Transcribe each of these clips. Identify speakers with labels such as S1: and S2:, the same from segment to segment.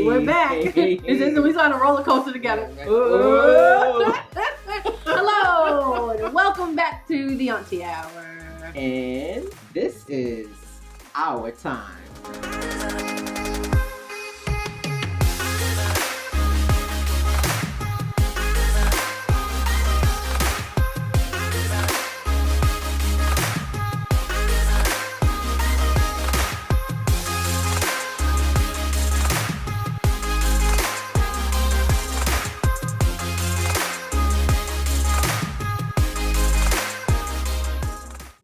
S1: Hey, we're back. We saw the roller coaster together. Hello, and welcome back to the Auntie Hour.
S2: And this is our time.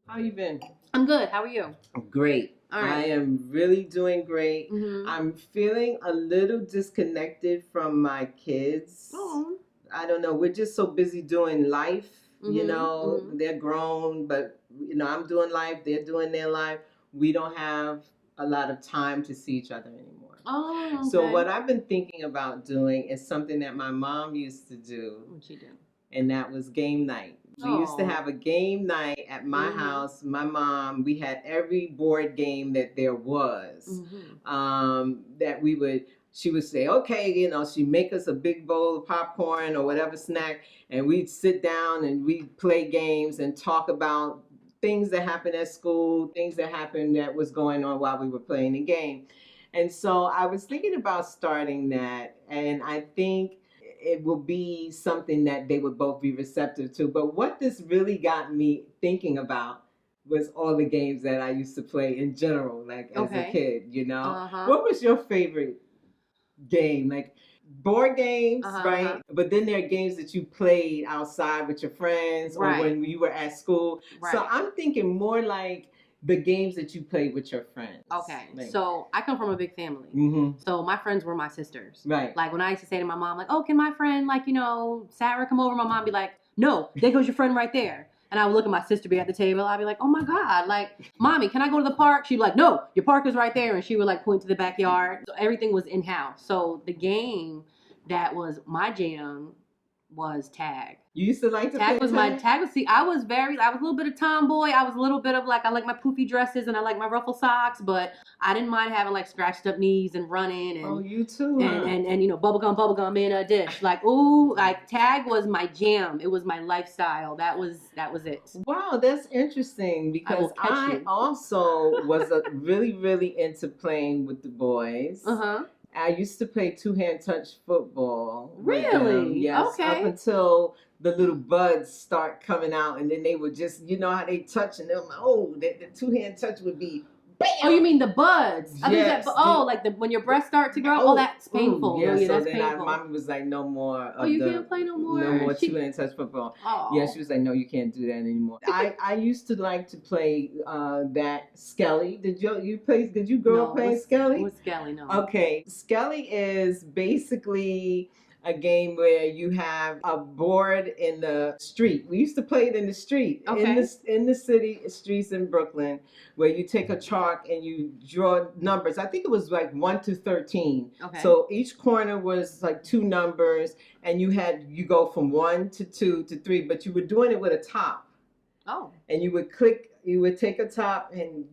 S2: How you been?
S1: I'm good. How are you?
S2: Great.
S1: All right.
S2: I am really doing great.
S1: Mm-hmm.
S2: I'm feeling a little disconnected from my kids.
S1: Oh.
S2: I don't know. We're just so busy doing life. You
S1: Mhm,
S2: know,
S1: mhm.
S2: they're grown, but I'm doing life. They're doing their life. We don't have a lot of time to see each other anymore.
S1: Oh, okay.
S2: So what I've been thinking about doing is something that my mom used to do.
S1: What'd she do?
S2: And that was game night. We used to have a game night at my house. My mom, we had every board game that there was. That she would say, okay, she'd make us a big bowl of popcorn or whatever snack, and we'd sit down and we'd play games and talk about things that happened at school, things that happened that was going on while we were playing the game. And so I was thinking about starting that, and I think it will be something that they would both be receptive to. But what this really got me thinking about was all the games that I used to play in general, like as a kid, What was your favorite game? Like board games, right? But then there are games that you played outside with your friends or when you were at school. Right. So I'm thinking more like the games that you played with your friends.
S1: Okay, so I come from a big family. So my friends were my sisters.
S2: Right.
S1: Like when I used to say to my mom, like, oh, can my friend, Sarah come over? My mom be like, no, there goes your friend right there. And I would look at my sister be at the table. I'd be like, oh my God, like, mommy, can I go to the park? She'd be like, no, your park is right there. And she would like point to the backyard. So everything was in-house. So the game that was my jam was tag.
S2: You used to like to
S1: tag
S2: play
S1: was
S2: tag?
S1: my tag was I was a little bit of tomboy. I was a little bit of I like my poofy dresses and I like my ruffle socks, but I didn't mind having scratched up knees and running and
S2: oh, you too.
S1: And bubblegum in a dish. Tag was my jam. It was my lifestyle. That was it.
S2: Wow, that's interesting because I also was really, really into playing with the boys. I used to play two-hand touch football.
S1: Really?
S2: Yes.
S1: Okay.
S2: Up until the little buds start coming out, and then they would just, how they touch, and they're like, the two-hand touch would be bam.
S1: Oh, you mean the buds?
S2: Yes.
S1: When your breasts start to grow? Oh, that's painful.
S2: Yeah, so
S1: that's
S2: then
S1: painful.
S2: Mom was like, no more.
S1: You can't play no more?
S2: No more two-hand touch football.
S1: Oh.
S2: Yeah, she was like, no, you can't do that anymore. I used to like to play that Skelly. Did you grow up playing Skelly?
S1: What's Skelly? No.
S2: Okay, Skelly is basically a game where you have a board in the street. We used to play it in the street, in the city streets in Brooklyn, where you take a chalk and you draw numbers. I think it was 1 to 13.
S1: Okay. So
S2: each corner was two numbers, and you go from 1 to 2 to 3, but you were doing it with a top.
S1: Oh.
S2: And you would take a top and,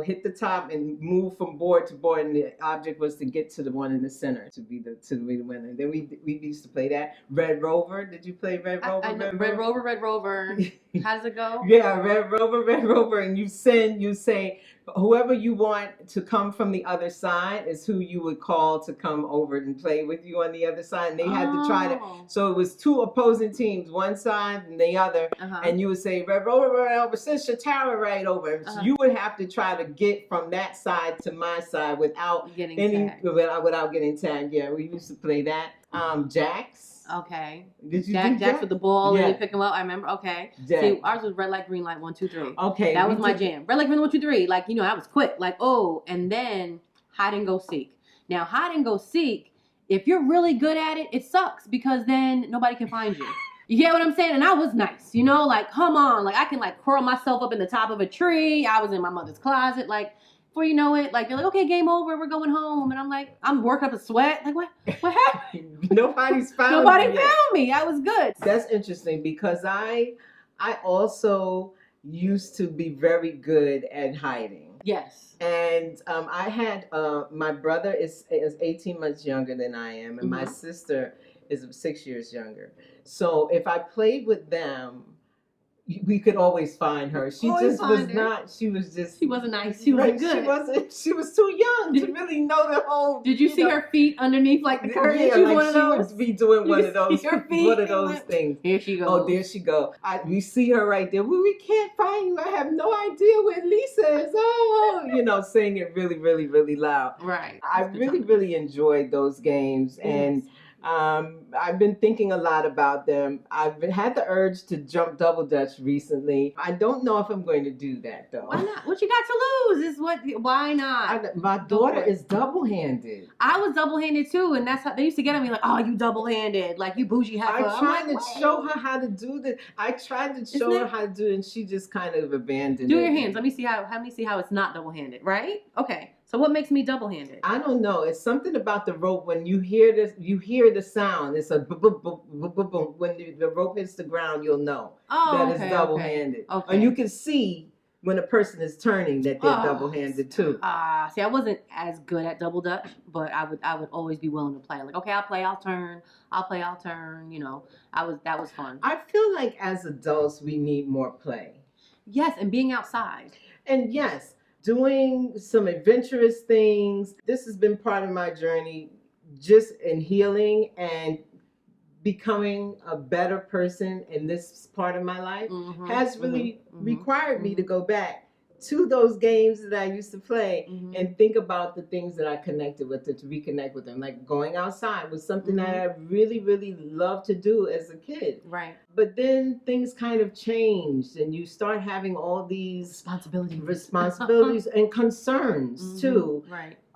S2: hit the top and move from board to board. And the object was to get to the one in the center to be the winner. Then we used to play that. Red Rover. Did you play Red Rover?
S1: I know. Red Rover. How does it go?
S2: Yeah, Red Rover. And you say, whoever you want to come from the other side is who you would call to come over and play with you on the other side. And they had to try to. So it was two opposing teams, one side and the other. And you would say, Red Rover, send Shatara right over. So you would have to try to get from that side to my side without
S1: getting
S2: tagged. Yeah, we used to play that. Jacks.
S1: Okay.
S2: Did you
S1: Jacks with the ball and you pick them up? I remember. Okay.
S2: Jack.
S1: See, ours was red light, green light, 1, 2, 3.
S2: Okay.
S1: That was my jam. Red light, green, 1, 2, 3. I was quick. And then hide and go seek. Now, hide and go seek, if you're really good at it, it sucks because then nobody can find you. You get what I'm saying? And I was nice, come on. I can curl myself up in the top of a tree. I was in my mother's closet. Before you know it, you're like, okay, game over, we're going home. And I'm I'm working up a sweat. What happened?
S2: Nobody's found
S1: Nobody found me. I was good.
S2: That's interesting because I also used to be very good at hiding.
S1: Yes.
S2: And I had my brother is 18 months younger than I am, and my sister is 6 years younger. So if I played with them, we could always find her. She just was not. She was just.
S1: She wasn't nice. She wasn't good.
S2: She wasn't. She was too young to really know the whole.
S1: Did you see her feet underneath like the curtain?
S2: Yeah, like she would be doing one of those. One of those things.
S1: Here she goes.
S2: Oh, there she go. We see her right there. Well, we can't find you. I have no idea where Lisa is. Oh, saying it really, really, really loud.
S1: Right.
S2: I really, really enjoyed those games, and. I've been thinking a lot about them. I've had the urge to jump double dutch recently. I don't know if I'm going to do that though.
S1: Why not? What you got to lose? Why not?
S2: My daughter is double-handed.
S1: I was double-handed too, and that's how they used to get at me like, "Oh, you double-handed, like you bougie heifer."
S2: I tried to show her how to do this. I tried to show her how to do it, and she just kind of abandoned it.
S1: Do your hands. Let me see how it's not double-handed, right? Okay. So what makes me double-handed?
S2: I don't know. It's something about the rope. When you hear this, you hear the sound. It's a boom, boom, boom, boom, boom, boom. When the rope hits the ground, you'll know that it's double-handed. Okay. And you can see when a person is turning that they're double-handed too.
S1: See, I wasn't as good at double dutch, but I would always be willing to play. Like, okay, I'll play, I'll turn. That was fun.
S2: I feel like as adults we need more play.
S1: Yes, and being outside.
S2: And yes. Doing some adventurous things. This has been part of my journey just in healing and becoming a better person in this part of my life has really required me to go back to those games that I used to play and think about the things that I connected with, to reconnect with them. Like going outside was something that I really, really loved to do as a kid.
S1: Right.
S2: But then things kind of changed and you start having all these responsibilities and concerns too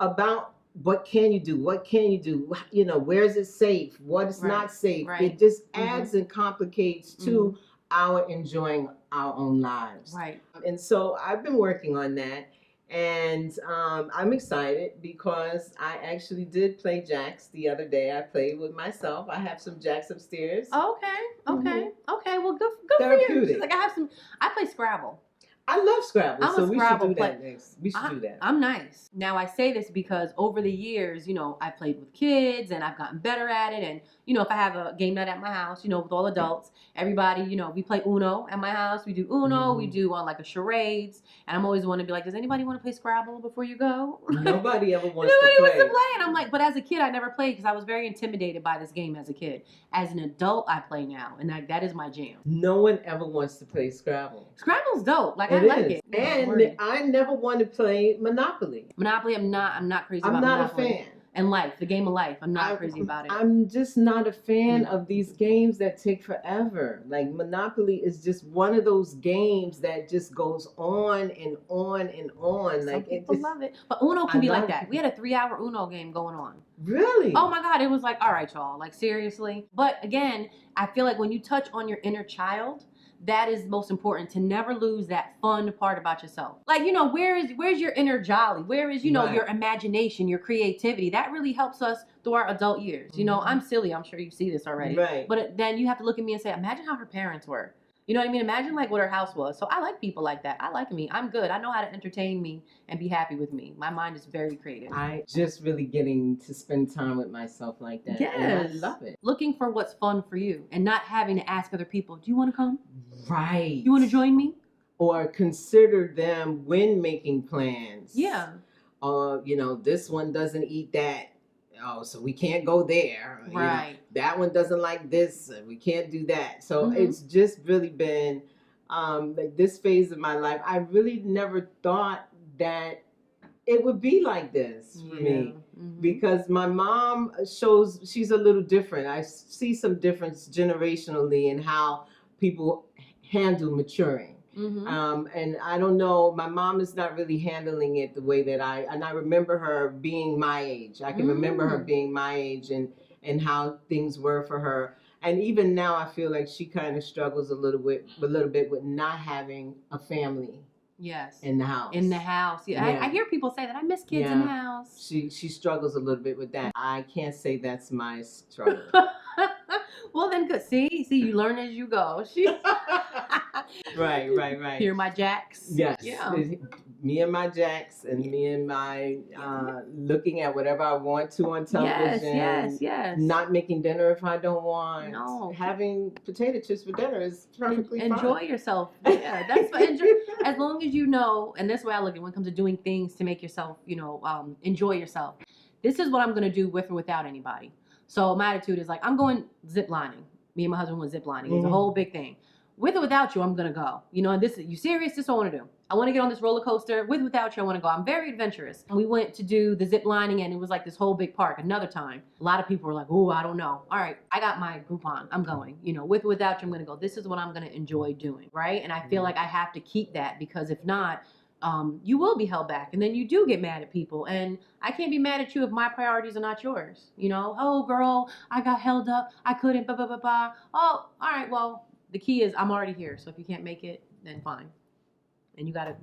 S2: about what can you do? What can you do? Where is it safe? What is not safe? It just adds and complicates to our enjoying our own lives.
S1: Right.
S2: And so I've been working on that. And I'm excited because I actually did play jacks the other day. I played with myself. I have some jacks upstairs.
S1: Okay. Well, good for you. She's like, I play Scrabble.
S2: I love Scrabble, so we should do that next. We should do that.
S1: I'm nice. Now, I say this because over the years, I played with kids and I've gotten better at it. And, if I have a game night at my house, with all adults, everybody, we play Uno at my house. We do Uno. We do like a charades. And I'm always want to be like, does anybody want to play Scrabble before you go?
S2: Nobody ever wants to play.
S1: And I'm like, but as a kid, I never played because I was very intimidated by this game as a kid. As an adult, I play now. And that is my jam.
S2: No one ever wants to play Scrabble.
S1: Scrabble's dope. Like, I like it.
S2: And I never want to play Monopoly.
S1: Monopoly, I'm not crazy about.
S2: I'm not
S1: Monopoly.
S2: a fan.
S1: And life, the game of life, I'm not crazy about it.
S2: I'm just not a fan of these games that take forever. Like Monopoly is just one of those games that just goes on and on and on.
S1: Some people love it. But Uno can be like that. We had a 3-hour Uno game going on.
S2: Really?
S1: Oh my God, it was like, all right, y'all, like seriously. But again, I feel like when you touch on your inner child, that is most important, to never lose that fun part about yourself. Like, where's your inner jolly? Where is, your imagination, your creativity? That really helps us through our adult years. I'm silly. I'm sure you see this already.
S2: Right.
S1: But then you have to look at me and say, imagine how her parents were. You know what I mean? Imagine like what her house was. So I like people like that. I like me. I'm good. I know how to entertain me and be happy with me. My mind is very creative.
S2: I just really getting to spend time with myself like that.
S1: Yes.
S2: And I love it.
S1: Looking for what's fun for you and not having to ask other people, do you want to come?
S2: Right.
S1: You want to join me?
S2: Or consider them when making plans.
S1: Yeah.
S2: This one doesn't eat that. Oh, so we can't go there.
S1: Right.
S2: That one doesn't like this. We can't do that. So it's just really been like this phase of my life. I really never thought that it would be like this for me. Because my mom she's a little different. I see some difference generationally in how people handle maturing. And I don't know, my mom is not really handling it the way that I remember her being my age. I can remember her being my age and how things were for her. And even now I feel like she kind of struggles a little bit with not having a family.
S1: Yes.
S2: In the house.
S1: Yeah. I hear people say that. I miss kids in the house.
S2: She struggles a little bit with that. I can't say that's my struggle.
S1: Well, then good. See, you learn as you go.
S2: Right.
S1: Hear my jacks?
S2: Yes.
S1: Yeah.
S2: me and my jacks and me and my looking at whatever I want to on television.
S1: Yes.
S2: Not making dinner if I don't want.
S1: No.
S2: Having potato chips for dinner is perfectly fine.
S1: Enjoy yourself. Yeah, that's fine. As long as you know, and that's the way I look at it when it comes to doing things to make yourself, enjoy yourself. This is what I'm going to do with or without anybody. So my attitude is like, I'm going zip lining. Me and my husband went zip lining. It's a whole big thing. With or without you, I'm going to go. And this, you serious? This is what I want to do. I want to get on this roller coaster. With or without you, I want to go. I'm very adventurous. And we went to do the zip lining, and it was like this whole big park. Another time, a lot of people were like, oh, I don't know. All right, I got my Groupon. I'm going. With or without you, I'm going to go. This is what I'm going to enjoy doing, right? And I feel like I have to keep that, because if not, you will be held back, and then you do get mad at people. And I can't be mad at you if my priorities are not yours. Oh, girl, I got held up. I couldn't, blah, blah, blah, blah. Oh, all right, well, the key is I'm already here. So if you can't make it, then fine. And you got to,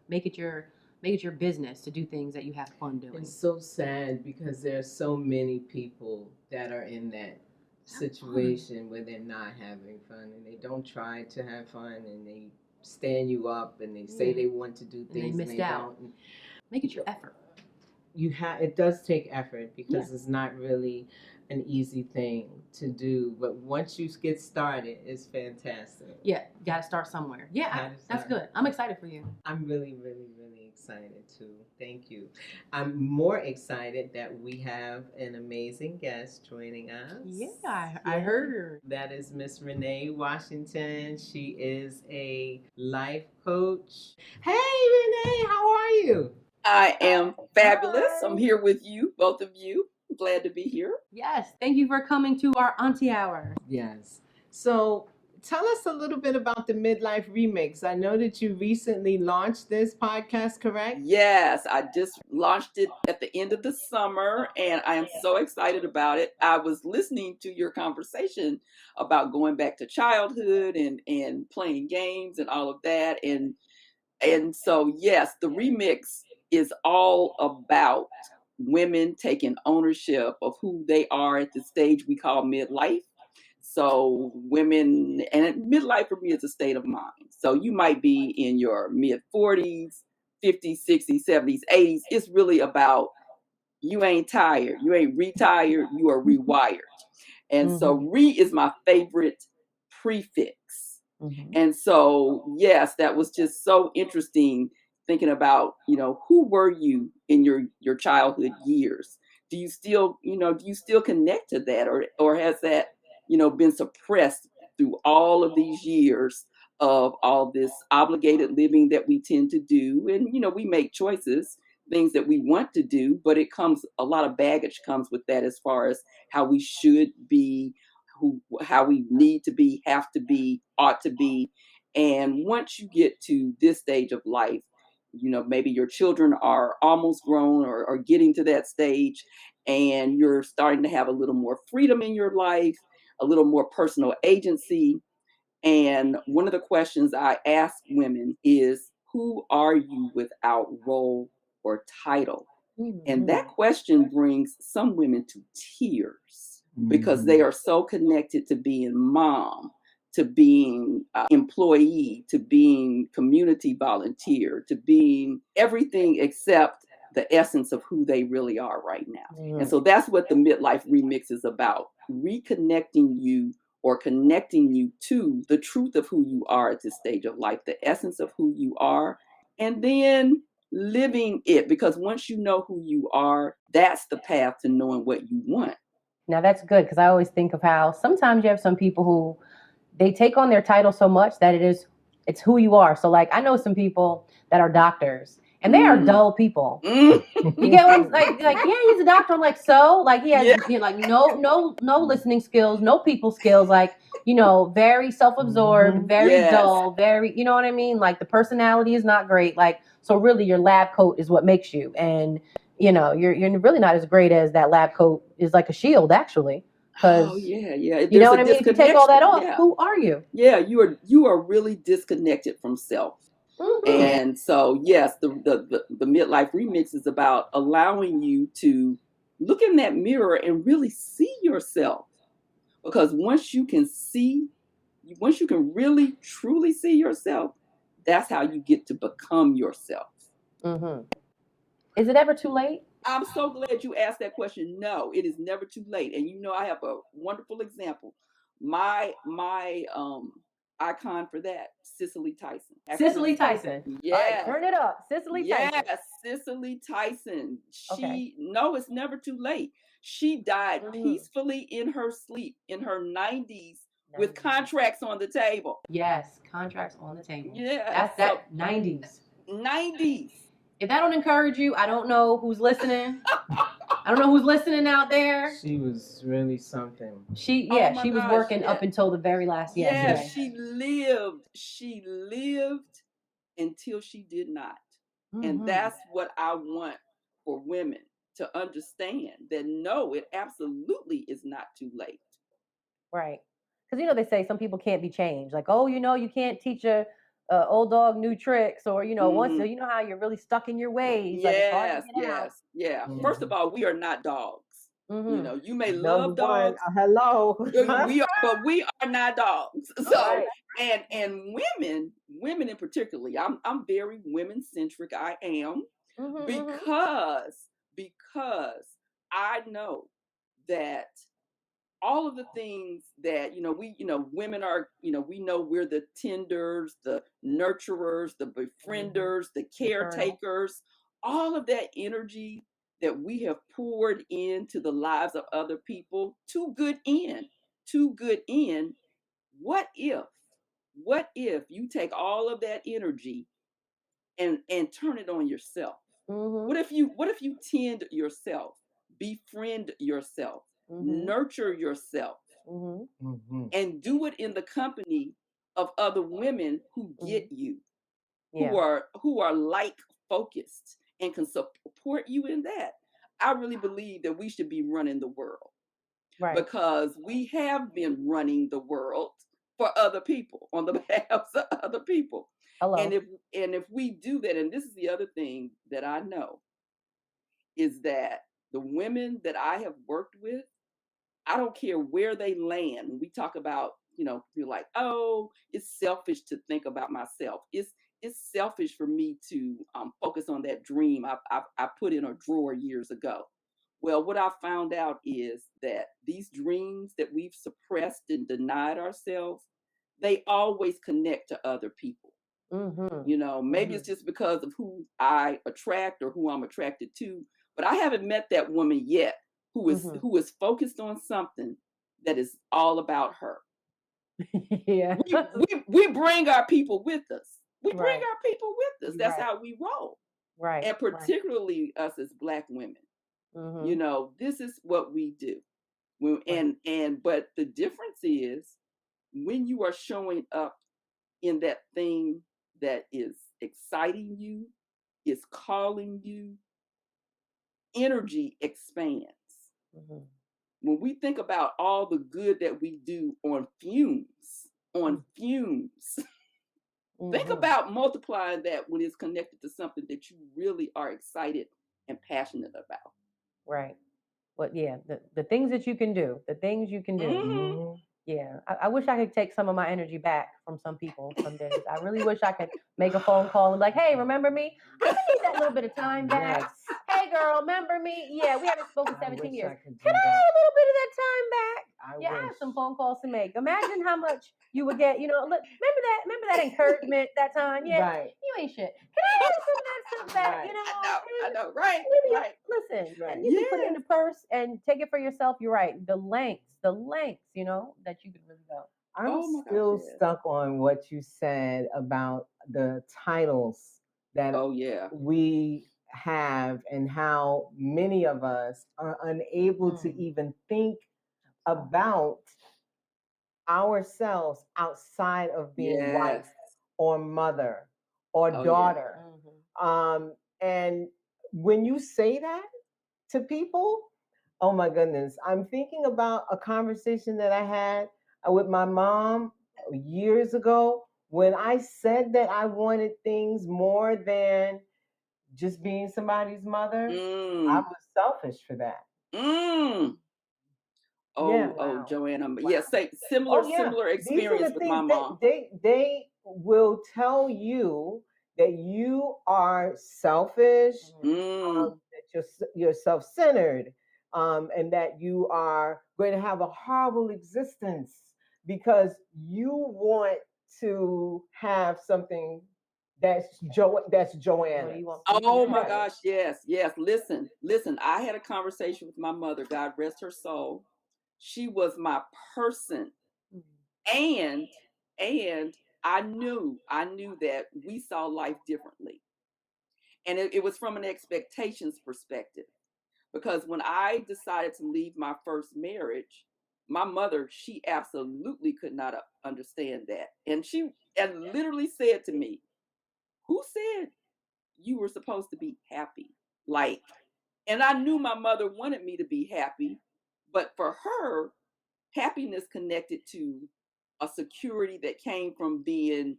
S1: make it your business to do things that you have fun doing. It's
S2: so sad because there are so many people that are in that situation where they're not having fun, and they don't try to have fun, and they stand you up, and they say they want to do things
S1: and they don't. Make it your effort.
S2: It does take effort, because it's not really an easy thing to do, but once you get started, it's fantastic.
S1: Yeah, you got to start somewhere. Yeah, that's good. I'm excited for you.
S2: I'm really, really, really excited too. Thank you. I'm more excited that we have an amazing guest joining us.
S1: Yeah, I heard her.
S2: That is Miss Rene Washington. She is a life coach. Hey, Rene, how are you?
S3: I am fabulous. I'm here with you, both of you. Glad to be here.
S1: Yes. Thank you for coming to our Auntie Hour.
S2: Yes. So tell us a little bit about the Midlife Remix. I know that you recently launched this podcast, correct?
S3: Yes, I just launched it at the end of the summer, and I am so excited about it. I was listening to your conversation about going back to childhood and playing games and all of that. And so, yes, the remix is all about women taking ownership of who they are at the stage we call midlife. So women, and midlife for me is a state of mind. So you might be in your mid 40s, 50s, 60s, 70s, 80s. It's really about you ain't tired. You ain't retired. You are rewired. And so re is my favorite prefix. And so, yes, that was just so interesting thinking about, who were you in your childhood years? Do you still connect to that, or has that, been suppressed through all of these years of all this obligated living that we tend to do? And, we make choices, things that we want to do, but a lot of baggage comes with that as far as how we should be, how we need to be, have to be, ought to be. And once you get to this stage of life, maybe your children are almost grown or getting to that stage, and you're starting to have a little more freedom in your life, a little more personal agency. And one of the questions I ask women is, who are you without role or title? And that question brings some women to tears, because they are so connected to being mom, to being employee, to being community volunteer, to being everything except the essence of who they really are right now. And so that's what the Midlife Remix is about, reconnecting you or connecting you to the truth of who you are at this stage of life, the essence of who you are, and then living it. Because once you know who you are, that's the path to knowing what you want.
S1: Now that's good, because I always think of how sometimes you have some people who they take on their title so much that it's who you are. So like, I know some people that are doctors, and they are dull people. You get what I'm like, yeah, he's a doctor. I'm like, so like he has like no listening skills, no people skills, like, very self-absorbed, very dull, very, you know what I mean? Like the personality is not great. Like, so really your lab coat is what makes you. And you're really not as great as that lab coat is, like a shield actually.
S3: Oh yeah.
S1: You know what I mean? If you take all that off, who are you?
S3: Yeah, you are really disconnected from self. And so, yes, the Midlife Remix is about allowing you to look in that mirror and really see yourself. Because once you can really truly see yourself, that's how you get to become yourself.
S1: Mm-hmm. Is it ever too late?
S3: I'm so glad you asked that question. No, it is never too late. And I have a wonderful example. My icon for that, Cicely Tyson.
S1: Cicely Tyson.
S3: Yes.
S1: All right, turn it up. Cicely Tyson.
S3: Yes, Cicely Tyson.
S1: Okay.
S3: No, it's never too late. She died peacefully in her sleep in her 90s with contracts on the table.
S1: Yes, contracts on the table.
S3: Yeah.
S1: That's 90s.
S3: 90s.
S1: If that don't encourage you, I don't know who's listening. I don't know who's listening out there.
S2: She was really something.
S1: She was working up until the very last year.
S3: Yeah, she lived. She lived until she did not. Mm-hmm. And that's what I want for women to understand, that no, it absolutely is not too late.
S1: Right. Because they say some people can't be changed. Like, oh, you can't teach a old dog new tricks, or once how you're really stuck in your ways.
S3: Yes, like it's hard to get out. Yeah. Mm-hmm. First of all, we are not dogs. Mm-hmm. You may love dogs.
S2: Hello.
S3: we are not dogs. So right. and women in particularly, I'm very women centric. I am, because I know that all of the things that women are, we know we're the tenders, the nurturers, the befrienders, the caretakers, all of that energy that we have poured into the lives of other people to good end. What if you take all of that energy and turn it on yourself? Mm-hmm. What if you tend yourself, befriend yourself, nurture yourself, and do it in the company of other women who get you, who are like focused and can support you in that? I really believe that we should be running the world, right? Because we have been running the world for other people, on the behalf of other people. Hello. And if we do that, and this is the other thing that I know, is that the women that I have worked with, I don't care where they land. When we talk about, you're like, oh, it's selfish to think about myself. It's selfish for me to focus on that dream I put in a drawer years ago. Well, what I found out is that these dreams that we've suppressed and denied ourselves, they always connect to other people. Mm-hmm. Maybe it's just because of who I attract or who I'm attracted to, but I haven't met that woman yet who is focused on something that is all about her. Yeah. We bring our people with us. We bring our people with us. That's how we roll. Right. And particularly us as Black women. Mm-hmm. This is what we do. But the difference is when you are showing up in that thing that is exciting you, is calling you, energy expands. Mm-hmm. When we think about all the good that we do on fumes, think about multiplying that when it's connected to something that you really are excited and passionate about. Right. But yeah, the things that you can do, Mm-hmm. Yeah, I wish I could take some of my energy back from some people some days. I really wish I could make a phone call and be like, hey, remember me? I need that little bit of time back. Yes. Hey, girl, remember me? Yeah, we haven't spoken 17 years. Can I have a little bit of that time back? I have some phone calls to make. Imagine how much you would get, look, remember that encouragement that time? Yeah, right. You ain't shit. Can I have some of that stuff back? Right. I know, right? Right. Listen, and you can put it in the purse and take it for yourself. You're right. The lengths, that you could really go.
S2: I'm still stuck on what you said about the titles that we have and how many of us are unable to even think about ourselves outside of being wife or mother or daughter. Yeah. Mm-hmm. And when you say that to people, oh my goodness, I'm thinking about a conversation that I had with my mom years ago when I said that I wanted things more than just being somebody's mother. I was selfish for that. Oh, Joanna. Wow. Yeah, similar experience with my mom. They will tell you that you are selfish, that you're self-centered, and that you are going to have a horrible existence because you want to have something that's Joanna.
S3: Oh my gosh, yes. Listen. I had a conversation with my mother, God rest her soul. She was my person. And I knew that we saw life differently. And it was from an expectations perspective. Because when I decided to leave my first marriage, my mother, she absolutely could not understand that. And she literally said to me, "Who said you were supposed to be happy?" Like, and I knew my mother wanted me to be happy, but for her, happiness connected to a security that came from being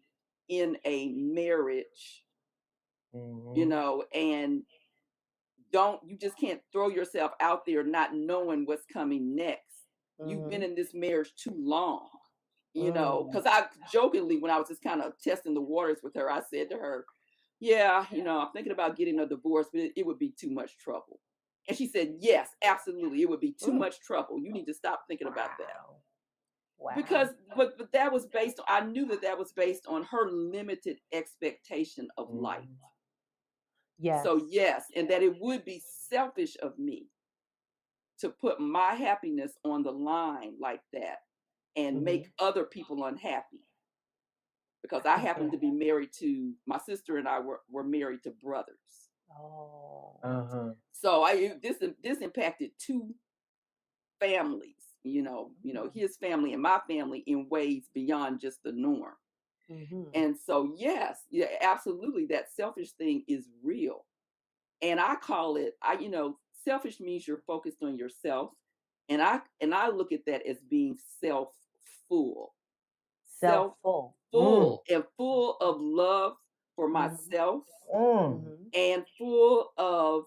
S3: in a marriage, you know, and you just can't throw yourself out there not knowing what's coming next. You've been in this marriage too long, you know, because I jokingly, when I was just kind of testing the waters with her, I said to her, "Yeah, you know, I'm thinking about getting a divorce, but it would be too much trouble." And she said, "Yes, absolutely. It would be too much trouble. You need to stop thinking about that." Wow. Because, but that was based on, I knew that was based on her limited expectation of life.
S1: Yes.
S3: So yes, and that it would be selfish of me to put my happiness on the line like that and make other people unhappy. Because I happened to be married to, my sister and I were married to brothers. So this impacted two families, you know, his family and my family in ways beyond just the norm. And so yes, yeah, absolutely, that selfish thing is real. And I call it, selfish means you're focused on yourself. And I look at that as being self-full. Self-full. And full of love for myself. And full of,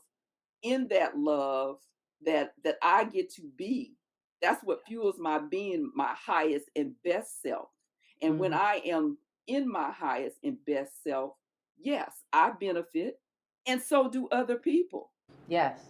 S3: in that love that I get to be. That's what fuels my being my highest and best self. And when I am in my highest and best self, yes, I benefit, and so do other people.
S1: Yes,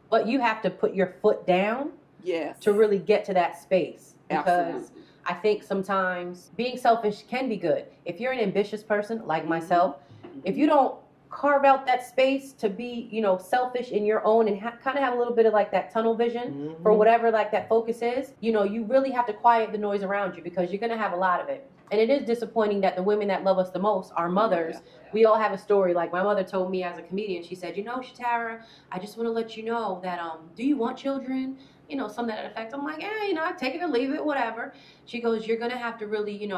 S1: but you have to put your foot down.
S3: Yes.
S1: To really get to that space. Because
S3: absolutely.
S1: I think sometimes being selfish can be good. If you're an ambitious person like myself, if you don't carve out that space to be, selfish in your own and kind of have a little bit of like that tunnel vision for whatever like that focus is, you really have to quiet the noise around you because you're going to have a lot of it. And it is disappointing that the women that love us the most, our mothers, we all have a story. Like my mother told me as a comedian, she said, Shatara, I just want to let you know that, do you want children? Something to that effect. I'm like, I take it or leave it, whatever. She goes, you're going to have to really,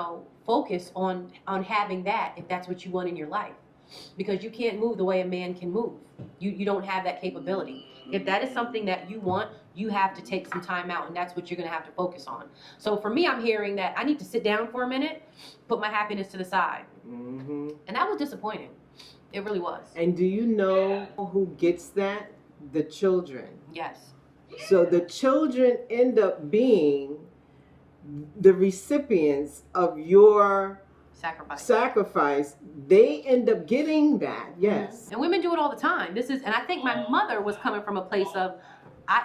S1: focus on having that if that's what you want in your life. Because you can't move the way a man can move. You don't have that capability. If that is something that you want, you have to take some time out, and that's what you're going to have to focus on. So for me, I'm hearing that I need to sit down for a minute, put my happiness to the side. And that was disappointing. It really was.
S2: And do you know who gets that? The children.
S1: Yes.
S2: So the children end up being the recipients of your sacrifice. They end up getting that. Yes.
S1: And women do it all the time. And I think my mother was coming from a place of,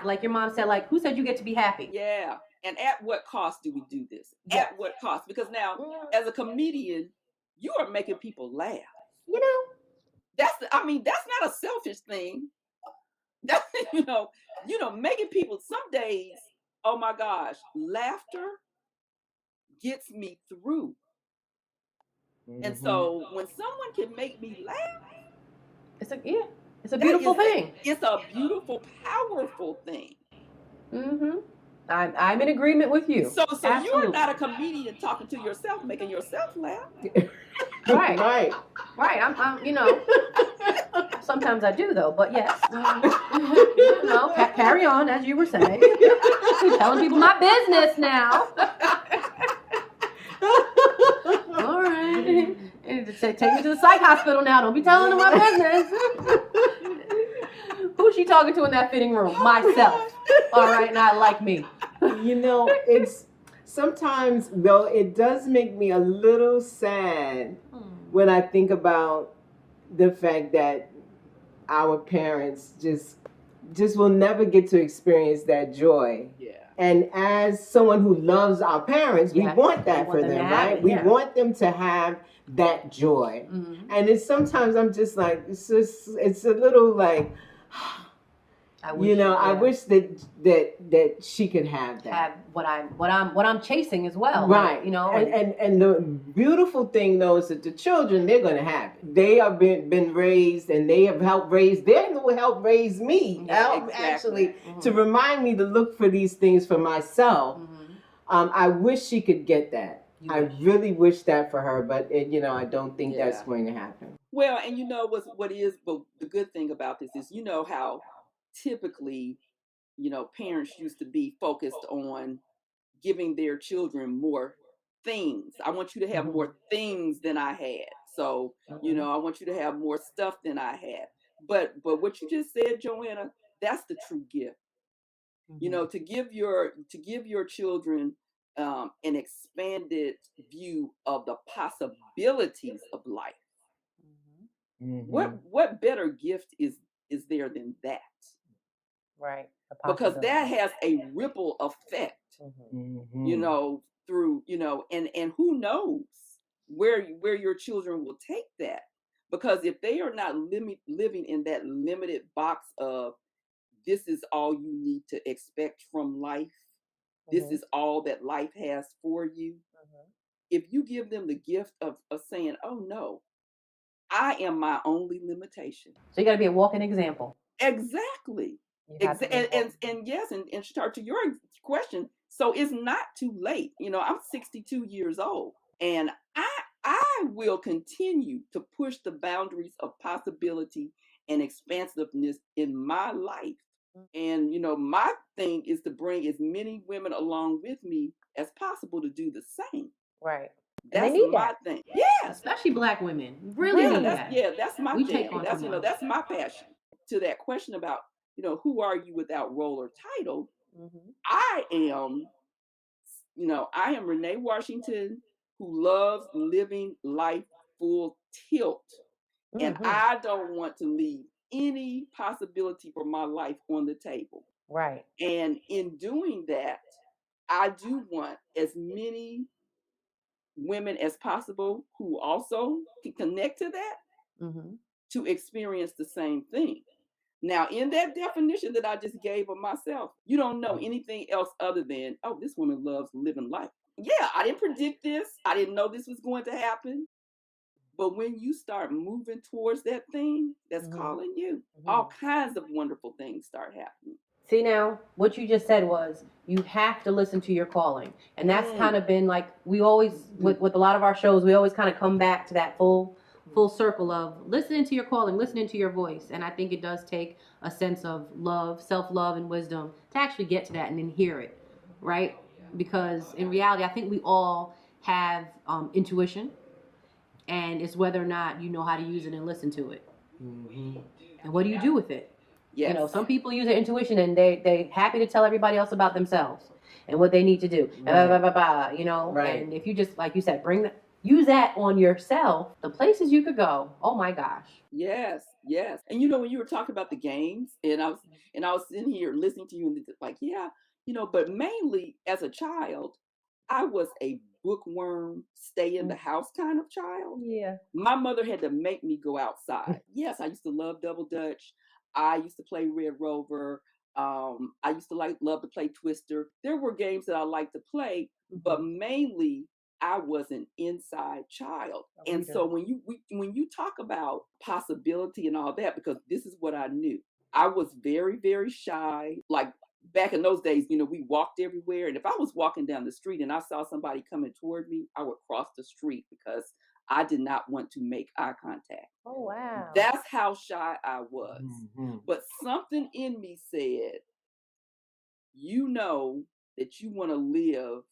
S1: like your mom said, like, who said you get to be happy?
S3: Yeah. And at what cost do we do this? Yes. At what cost? Because now, as a comedian, you are making people laugh. That's not a selfish thing. That's, making people, some days, oh my gosh, laughter gets me through. And so when someone can make me laugh,
S1: it's a beautiful thing.
S3: It's a beautiful, powerful thing.
S1: I'm in agreement with you.
S3: So you're not a comedian talking to yourself, making yourself laugh.
S1: Right. I'm sometimes I do though, but yes. Carry on as you were saying. You're telling people my business now. All right. Take me to the psych hospital now. Don't be telling them my business. Who's she talking to in that fitting room? Myself. All right, not like me.
S2: It's sometimes though it does make me a little sad when I think about the fact that our parents just will never get to experience that joy.
S3: Yeah.
S2: And as someone who loves our parents, we want that for them, right? We want them to have that joy. And it's sometimes I'm just like, it's a little like, I wish that she could have that.
S1: Have what I'm chasing as well.
S2: Right.
S1: Like,
S2: and the beautiful thing though is that the children, they're gonna have it. They have been raised, and they have helped raise. They will help raise me. Actually, to remind me to look for these things for myself. I wish she could get that. I really wish that for her, but I don't think that's going to happen.
S3: Well, and but the good thing about this is how typically parents used to be focused on giving their children more things. I want you to have more things than I had. So, I want you to have more stuff than I had. But what you just said, Joanna, that's the true gift. To give your children an expanded view of the possibilities of life. What better gift is there than that?
S1: Right.
S3: Because that has a ripple effect, through, and who knows where your children will take that. Because if they are not living in that limited box of, this is all you need to expect from life, this is all that life has for you. If you give them the gift of saying, oh no, I am my only limitation.
S1: So you got to be a walking example.
S3: Exactly. And yes, and Shatara, to your question, so it's not too late. I'm 62 years old, and I will continue to push the boundaries of possibility and expansiveness in my life. And my thing is to bring as many women along with me as possible to do the same.
S1: Right.
S3: That's my thing. Yeah,
S1: especially Black women really need that.
S3: Yeah, that's my thing. That's my passion. To that question about who are you without role or title? I am Rene Washington, who loves living life full tilt, and I don't want to leave any possibility for my life on the table.
S1: Right.
S3: And in doing that, I do want as many women as possible who also can connect to that, to experience the same thing. Now, in that definition that I just gave of myself, you don't know anything else other than, oh, this woman loves living life. Yeah, I didn't predict this. I didn't know this was going to happen. But when you start moving towards that thing that's calling you, all kinds of wonderful things start happening.
S1: See, now, what you just said was you have to listen to your calling. And that's kind of been like, we always, with a lot of our shows, we always kind of come back to that full circle of listening to your calling, listening to your voice. And I think it does take a sense of love, self-love, and wisdom to actually get to that and then hear it, right? Because in reality, I think we all have intuition, and it's whether or not you know how to use it and listen to it. And what do you do with it?
S3: Yes.
S1: Some people use their intuition and they happy to tell everybody else about themselves and what they need to do.
S2: Right.
S1: Right. And if you just, like you said, use that on yourself, the places you could go. Oh my gosh.
S3: Yes. And when you were talking about the games, and I was sitting here listening to you, and like, but mainly as a child, I was a bookworm, stay in the house kind of child.
S1: Yeah.
S3: My mother had to make me go outside. Yes, I used to love double dutch. I used to play Red Rover. I used to love to play Twister. There were games that I liked to play, but mainly I was an inside child. And so when you talk about possibility and all that, because this is what I knew, I was very, very shy. Like back in those days, we walked everywhere. And if I was walking down the street and I saw somebody coming toward me, I would cross the street because I did not want to make eye contact.
S1: Oh, wow.
S3: That's how shy I was. But something in me said, that you want to live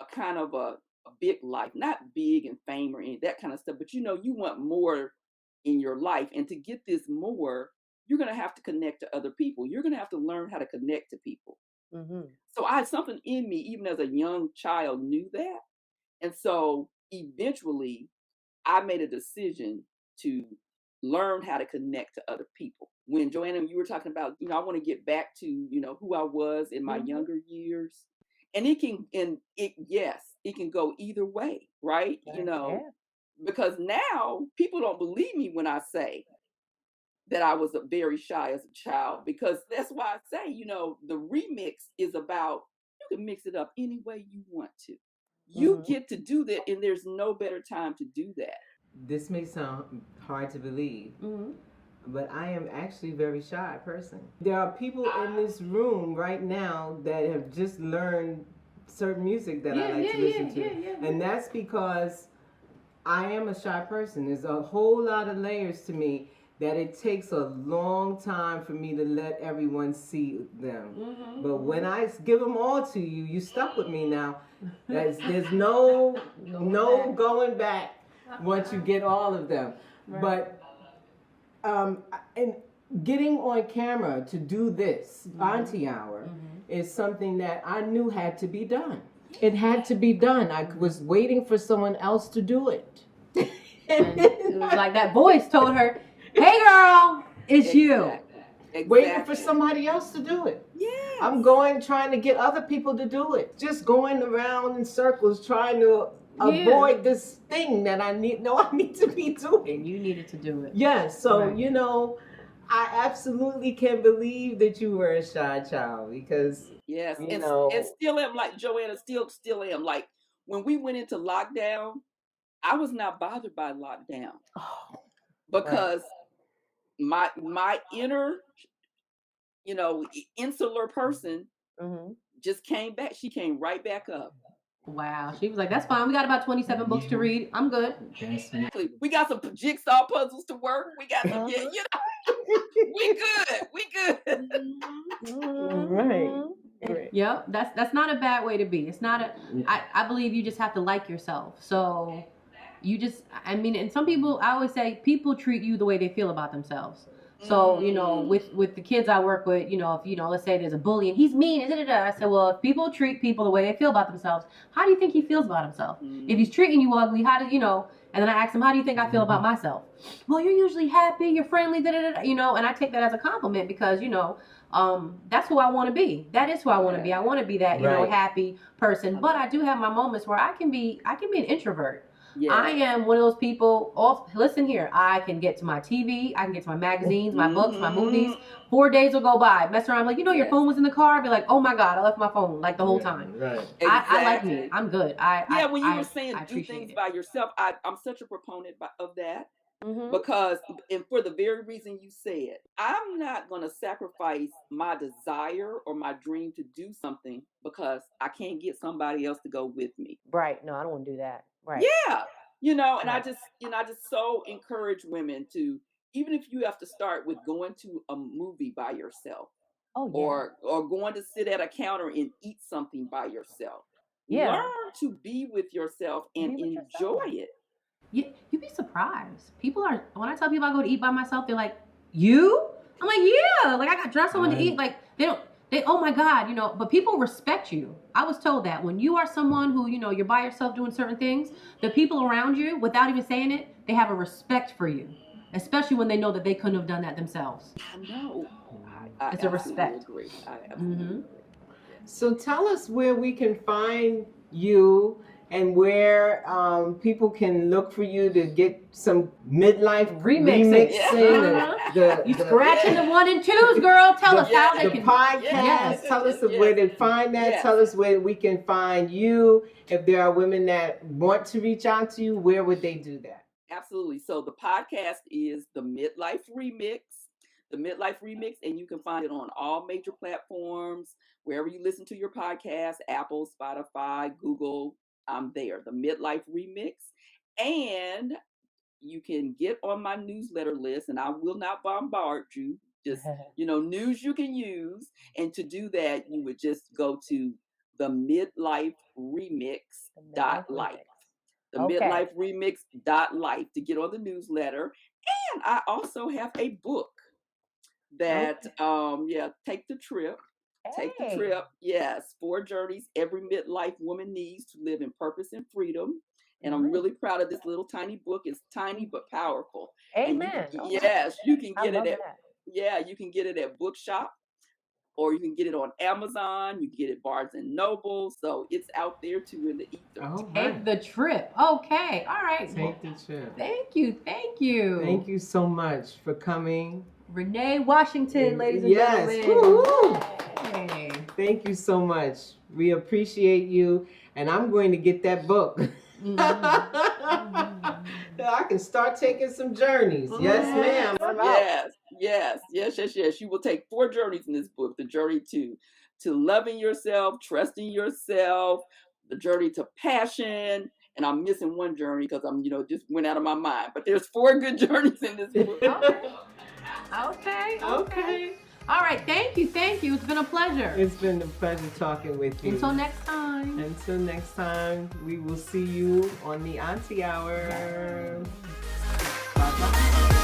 S3: a kind of a big life, not big and fame or any that kind of stuff, but you want more in your life. And to get this more, you're going to have to connect to other people. You're going to have to learn how to connect to people. So I had something in me, even as a young child, knew that. And so eventually I made a decision to learned how to connect to other people. When Joanna, you were talking about, I want to get back to, who I was in my younger years. And it can go either way, right? Because now people don't believe me when I say that I was very shy as a child, because that's why I say, the remix is about, you can mix it up any way you want to. You get to do that, and there's no better time to do that.
S2: This may sound hard to believe, but I am actually a very shy person. There are people in this room right now that have just learned certain music that I like to listen to. And that's because I am a shy person. There's a whole lot of layers to me that it takes a long time for me to let everyone see them. But when I give them all to you, you stuck with me now. There's no going back once you get all of them. But and getting on camera to do this Auntie Hour is something that I knew had to be done. It had to be done. I was waiting for someone else to do it.
S1: And it was like that voice told her, "Hey girl, it's you."
S2: Exactly. Waiting for somebody else to do it.
S3: Yeah.
S2: I'm trying to get other people to do it. Just going around in circles trying to avoid this thing that I need to be doing.
S1: And you needed to do it.
S2: Yes. So, I absolutely can believe that you were a shy child, because
S3: and still am, like Joanna, still am. Like when we went into lockdown, I was not bothered by lockdown because my inner, insular person just came back. She came right back up.
S1: Wow. She was like, "That's fine. We got about 27 books to read. I'm good."
S3: Exactly. We got some jigsaw puzzles to work. We got some, we good.
S2: Right.
S1: Yep. That's not a bad way to be. It's not I believe you just have to like yourself. So you just, and some people, I always say, people treat you the way they feel about themselves. So, with the kids I work with, if, let's say there's a bully and he's mean, I said, well, if people treat people the way they feel about themselves, how do you think he feels about himself? If he's treating you ugly, how do, and then I ask him, how do you think I feel about myself? Well, you're usually happy, you're friendly, and I take that as a compliment because, that's who I want to be. That is who I want to be. I want to be that, happy person. But I do have my moments where I can be an introvert. Yeah. I am one of those people. Listen here, I can get to my TV, I can get to my magazines, my books, my movies. 4 days will go by, mess around, like, your phone was in the car. I'd be like, oh my God, I left my phone like the whole time.
S2: Right.
S3: Exactly.
S1: I like me. I'm good.
S3: When you were saying do things by yourself, I'm such a proponent of that. Because, and for the very reason you said, I'm not going to sacrifice my desire or my dream to do something because I can't get somebody else to go with me.
S1: Right. No, I don't want to do that. Right.
S3: Yeah. And I just so encourage women to, even if you have to start with going to a movie by yourself, or going to sit at a counter and eat something by yourself. Learn to be with yourself and enjoy it.
S1: You'd be surprised. When I tell people I go to eat by myself, they're like, "You?" I'm like, "Yeah." Like, I got dressed someone to eat. Like, oh my God, but people respect you. I was told that when you are someone who, you're by yourself doing certain things, the people around you, without even saying it, they have a respect for you, especially when they know that they couldn't have done that themselves.
S3: I know.
S1: It's a respect.
S3: Agree. I absolutely agree.
S2: So tell us where we can find you and where people can look for you to get some midlife remixing.
S1: You scratching the 1 and 2s, girl. Tell us how they can.
S2: Podcast. Yes. Tell us where to find that. Yes. Tell us where we can find you. If there are women that want to reach out to you, where would they do that?
S3: Absolutely. So the podcast is the Midlife Remix. The Midlife Remix, and you can find it on all major platforms, wherever you listen to your podcast, Apple, Spotify, Google. I'm there, the Midlife Remix. And you can get on my newsletter list, and I will not bombard you. Just, news you can use. And to do that, you would just go to the midliferemix.life. The midliferemix.life to get on the newsletter. And I also have a book that, Take the Trip. Take the Trip. Yes, 4 journeys every midlife woman needs to live in purpose and freedom. And I'm really proud of this little tiny book. It's tiny but powerful.
S1: Amen.
S3: And yes, you can
S1: I
S3: get
S1: love
S3: it at
S1: that.
S3: you can get it at Bookshop, or you can get it on Amazon. You can get it Barnes and Noble. So it's out there too in the ether.
S2: Oh,
S1: Take the trip. Okay. All right.
S2: Take the trip.
S1: Thank you. Thank you.
S2: Thank you so much for coming.
S1: Rene Washington, ladies and
S2: yes.
S1: gentlemen.
S2: Woo-hoo.
S1: Hey.
S2: Thank you so much. We appreciate you. And I'm going to get that book. I can start taking some journeys. Yes, ma'am. I'm out.
S3: Yes. You will take 4 journeys in this book. The journey to loving yourself, trusting yourself, the journey to passion, and I'm missing one journey because I'm, just went out of my mind. But there's 4 good journeys in this book.
S1: Okay.
S3: All
S1: right. Thank you. It's been a pleasure.
S2: It's been a pleasure talking with you.
S1: Until next time, we
S2: will see you on the Auntie Hour.
S1: Yes.
S2: Bye-bye.